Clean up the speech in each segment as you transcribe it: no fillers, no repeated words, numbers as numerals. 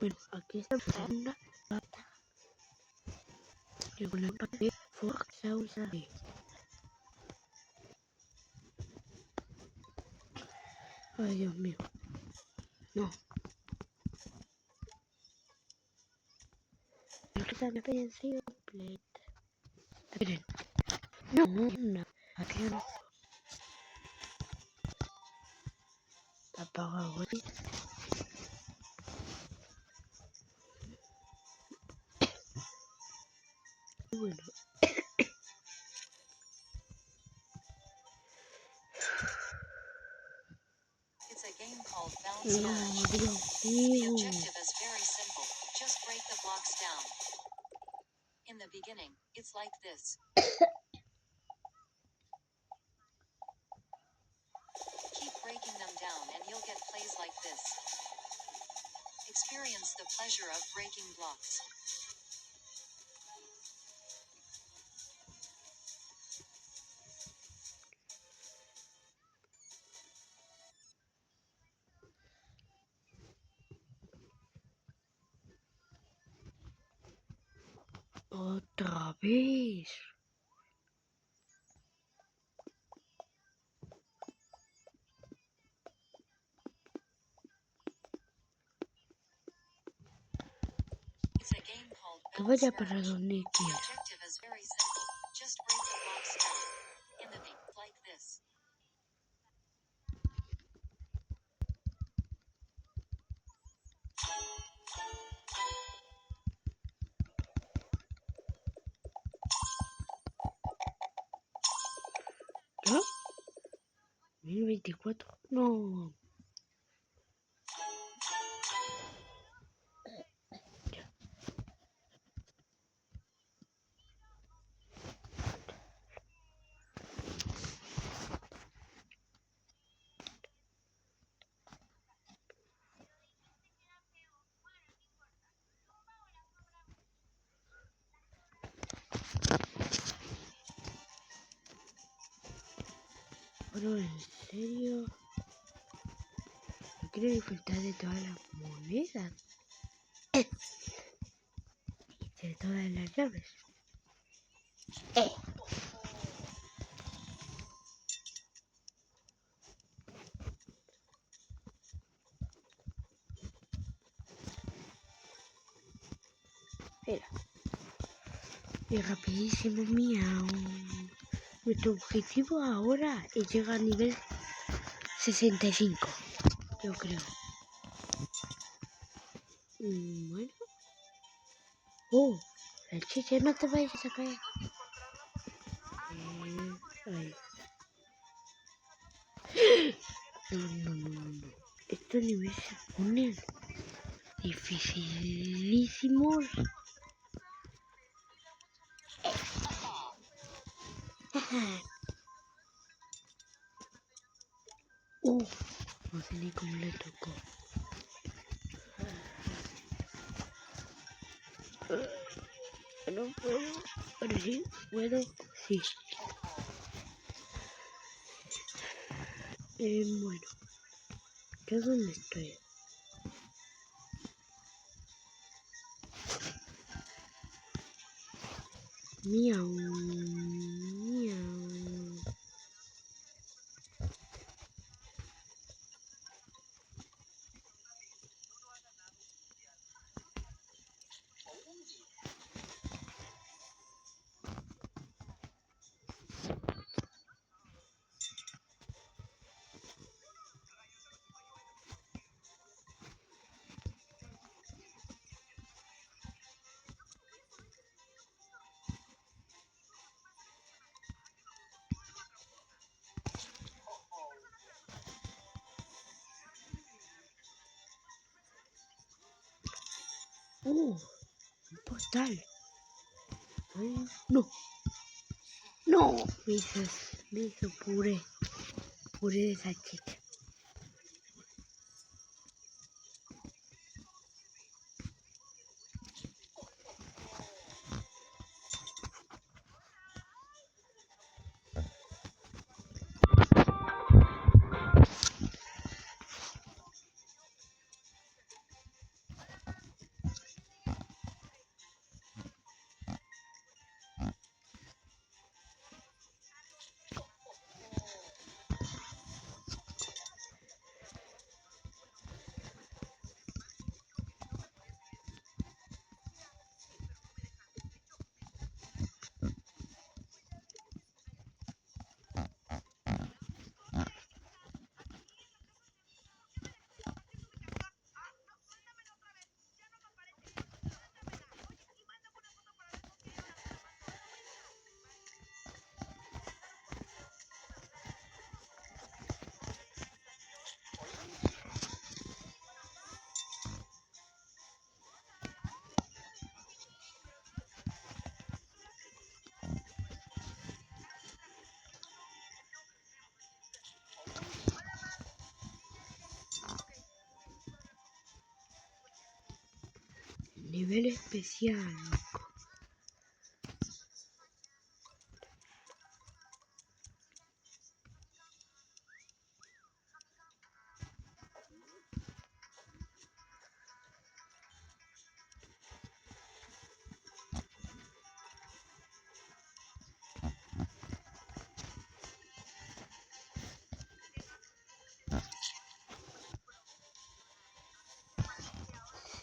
Bueno, aquí está una pata. Con la pata de Forza. Ay, Dios mío. No. Me piden completa. Esperen. No, no. Aquí no. Apagado, ¿sí? Bueno. It's a game called Bounce No, Match. Dios The mío. objective is very simple. Just break the blocks down. In the beginning, it's like this. Keep breaking them down and you'll get plays like this. Experience the pleasure of breaking blocks. Otra vez. It's a game called Que Bounce vaya para Match. donde The quiera. objective is very simple. Just break the blocks down. In the beginning, like this. ¿Ya? 1024. No. Pero en serio. No quiero disfrutar de todas las monedas. Y de todas las llaves. Mira. Y rapidísimo, miau. Nuestro objetivo ahora es llegar a nivel 65. Yo creo. Bueno. Oh, el chiche, no te vayas a caer. Ahí. No. Estos niveles se ponen dificilísimos. No sé ni cómo le tocó. No puedo. Pero sí, puedo. Sí. Bueno. ¿Yo dónde estoy? Miau. Miau. Un portal. Ay, no. No. Me hizo puré. Puré de salchicha. Nivel especial, loco.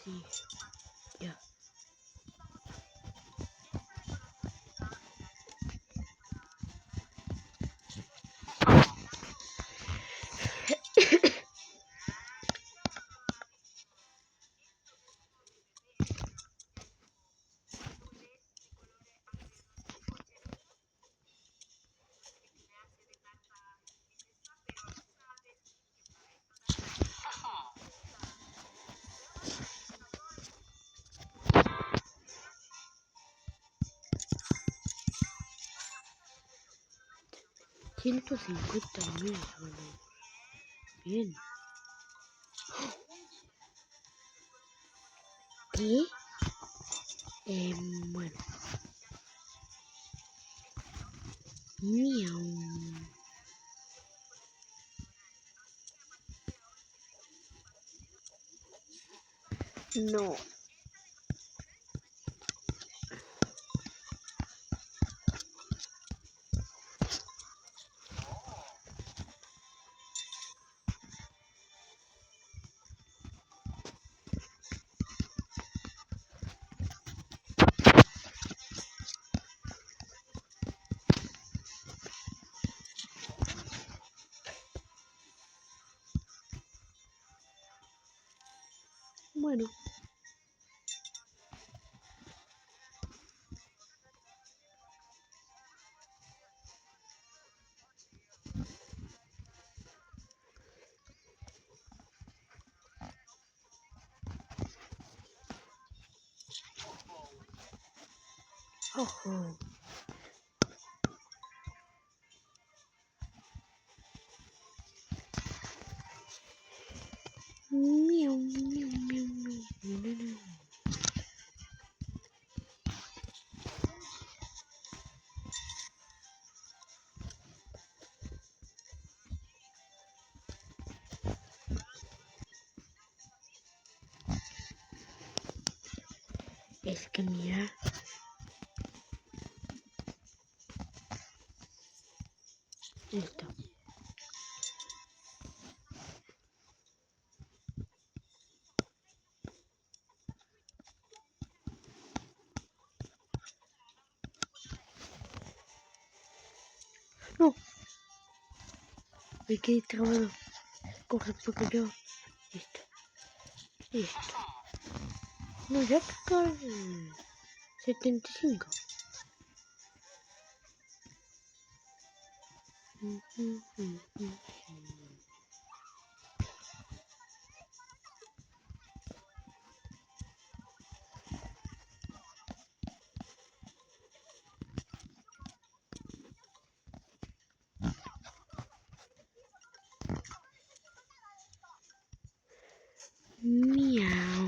Sí, ya. $150.000 solo. Bien. ¿Qué? Bueno. Miau. No. Bueno. Ojo. Miau, miau, miau, miau. Es que mira. Listo. No. Me quedé trabado. Corre porque yo. Listo. Listo. No, ya toca el 75. Miau.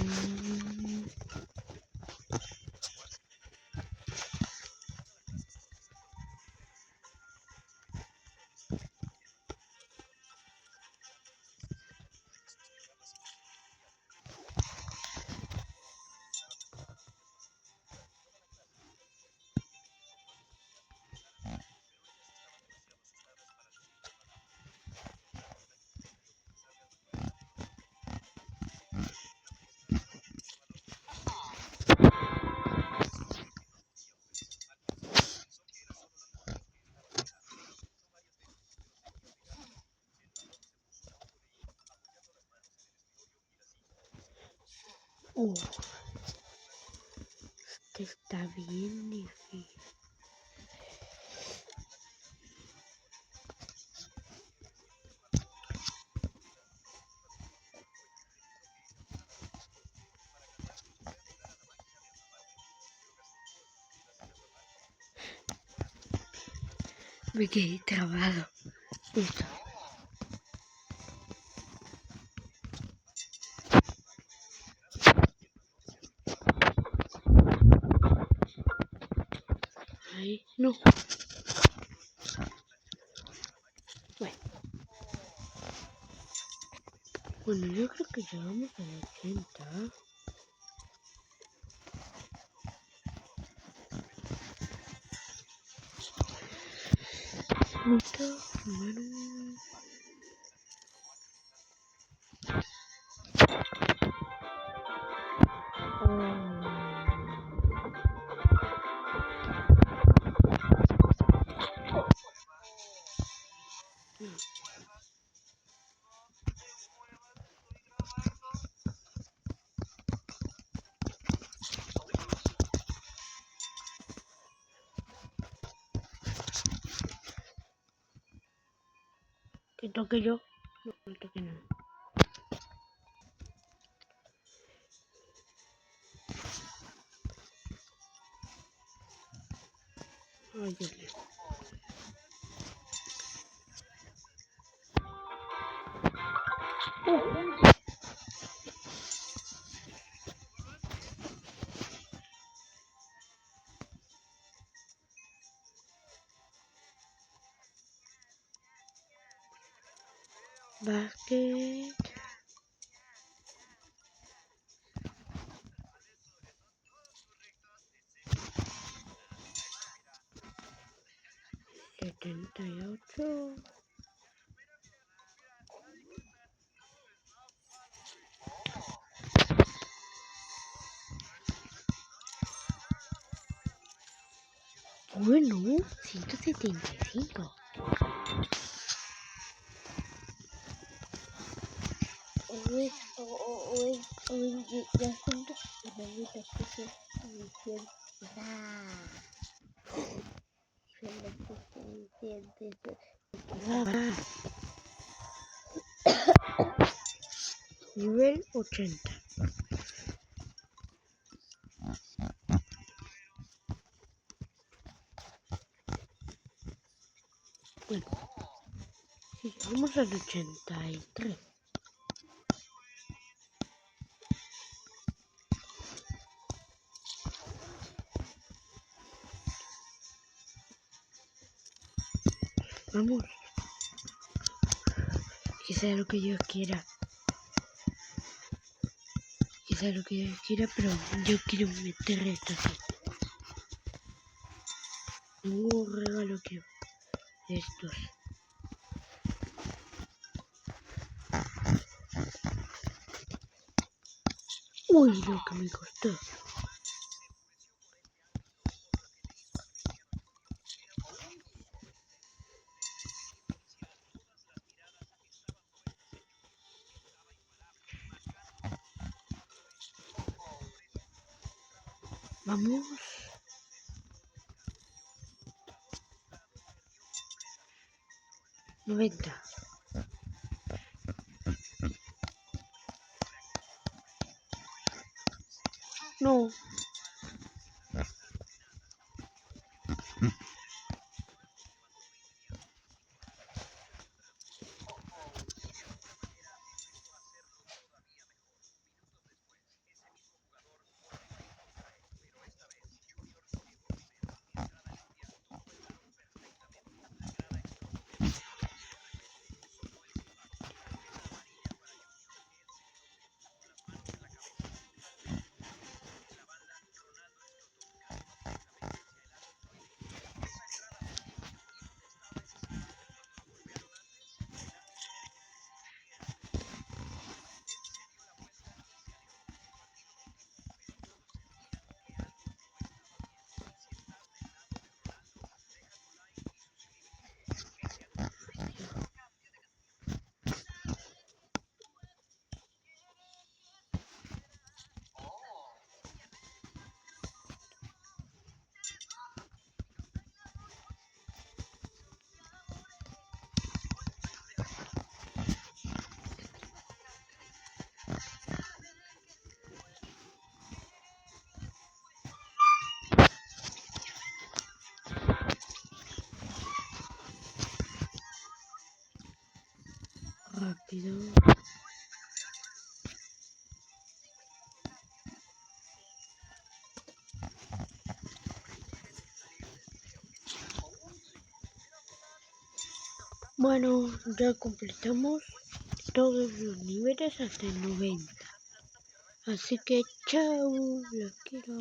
Este está bien difícil. Me quedé trabado. Listo. No. Bueno. Bueno, yo creo que llegamos al 80. Listo. Bueno. ¿Que toque yo? No, no toque nada. Ay, Dios mío. Basket. Setenta y ocho. Bueno, 175. Ya juntos y me voy a hacer misión. Nivel 80. Bueno, si llegamos al 83. Vamos. Que sea lo que Dios quiera. Que sea lo que Dios quiera, pero yo quiero meter esto así. Ningún regalo quiero. Estos. Uy, lo que me costó. Vamos. Noventa. No. Rápido. Bueno, ya completamos todos los niveles hasta el 90. Así que chao, los quiero.